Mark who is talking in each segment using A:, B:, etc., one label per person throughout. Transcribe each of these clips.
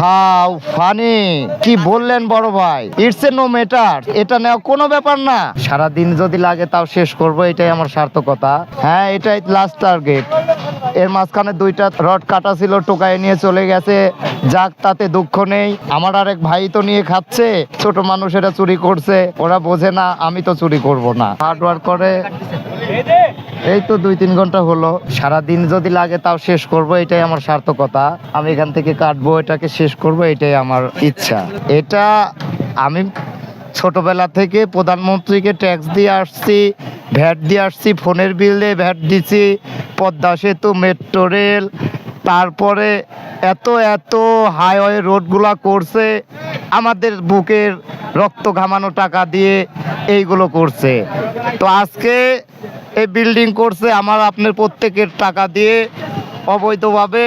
A: How funny কি বললেন বড় ভাই, ইটস এ নো ম্যাটার, এটা নেওয়া কোনো ব্যাপার না। সারাদিন যদি লাগে তাও শেষ করব, এটাই আমার সার্থকতা। হ্যাঁ, এটাই লাস্ট টার্গেট। এর মাঝখানে দুইটা রড কাটা ছিল, টোকায় নিয়ে চলে গেছে, যাক তাতে দুঃখ নেই। আমার আরেক ভাই তো নিয়ে খাচ্ছে, ছোট মানুষেরা চুরি করছে, ওরা বোঝে না, আমি তো চুরি করব না। হার্ড ওয়ার্ক করে এই তো 2-3 ঘন্টা হলো। সারাদিন যদি লাগে তাও শেষ করব, এটাই আমার সার্থকতা। আমি এখান থেকে কাটবো, এটাকে শেষ করব, এটাই আমার ইচ্ছা। এটা আমি ছোটবেলা থেকে প্রধানমন্ত্রীকে ট্যাক্স দিয়ে আসছি, ভ্যাট দিয়ে আসছি, ফোনের বিল দিয়ে ভ্যাট দিছি, পদ্মা সেতু, মেট্রো রেল, তারপরে এত এত হাইওয়ে রোডগুলা করছে, আমাদের বুকের রক্ত ঘামানো টাকা দিয়ে এইগুলো করছে। তো আজকে এই বিল্ডিং করছে আমার আপনার প্রত্যেকের টাকা দিয়ে অবৈধভাবে,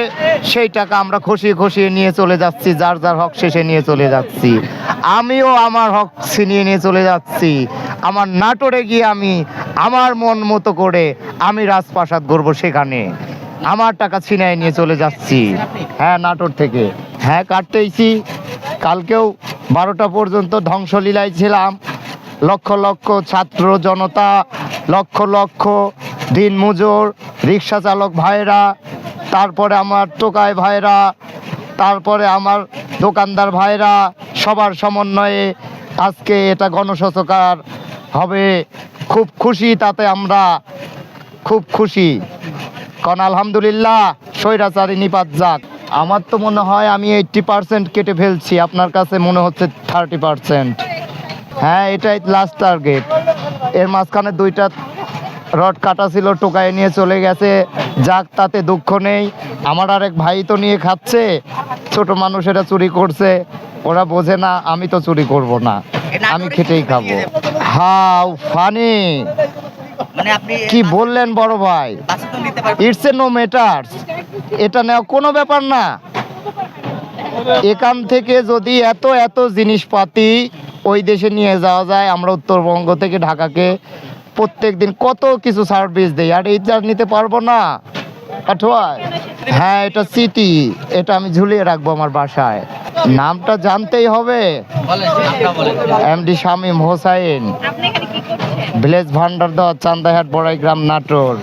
A: সেই টাকা আমরা খসিয়ে খসিয়ে নিয়ে চলে যাচ্ছি, যার যার হক শেষে নিয়ে চলে যাচ্ছি। আমিও আমার হক ছিনিয়ে নিয়ে চলে যাচ্ছি। আমার নাটোরে গিয়ে আমি আমার মন মতো করে আমি রাজপ্রাসাদ গড়ব, সেখানে আমার টাকা ছিনিয়ে নিয়ে চলে যাচ্ছি। হ্যাঁ, নাটোর থেকে। হ্যাঁ, কাটতেইছি। কালকেও 12টা পর্যন্ত ধ্বংসলীলায় ছিলাম। লক্ষ লক্ষ ছাত্র জনতা, লক্ষ লক্ষ দিনমজুর, রিক্সা চালক ভাইরা, তারপরে আমার টোকাই ভাইরা, তারপরে আমার দোকানদার ভাইরা, সবার সমন্বয়ে আজকে এটা গণসংযোগ হবে। খুব খুশি, তাতে আমরা খুব খুশি। কারণ আলহামদুলিল্লাহ স্বৈরাচারী নিপাত যাক। আমার তো মনে হয় আমি 80% কেটে ফেলছি, আপনার কাছে মনে হচ্ছে 30%। হ্যাঁ, এটাই লাস্ট টার্গেট। এর মাঝখানে দুইটা রড কাটা ছিল, টোকায় নিয়ে চলে গেছে, যাক তাতে দুঃখ নেই। আমার আরেক ভাই তো নিয়ে খাচ্ছে, ছোট মানুষেরা চুরি করছে, ওরা বোঝে না, আমি তো চুরি করব না, আমি খেটেই খাবো। হাউ ফানি কি বললেন বড় ভাই, ইটস এ নো ম্যাটার, এটা নেওয়া কোনো ব্যাপার না। এখান থেকে যদি এত এত জিনিসপাতি ওই দেশে নিয়ে যাওয়া যায়, আমরা উত্তরবঙ্গ থেকে ঢাকাকে প্রত্যেক দিন কত কিছু সার্ভিস দেই, আর এই চার নিতে পারবো না। হ্যাঁ, এটা সিটি, এটা আমি ঝুলিয়ে রাখবো আমার বাসায়। নামটা জানতেই হবে। এমডি শামীম হোসাইন, ভিলেজ ভান্ডার দ, চান্দাহাট, বড়াইগ্রাম, নাটোর।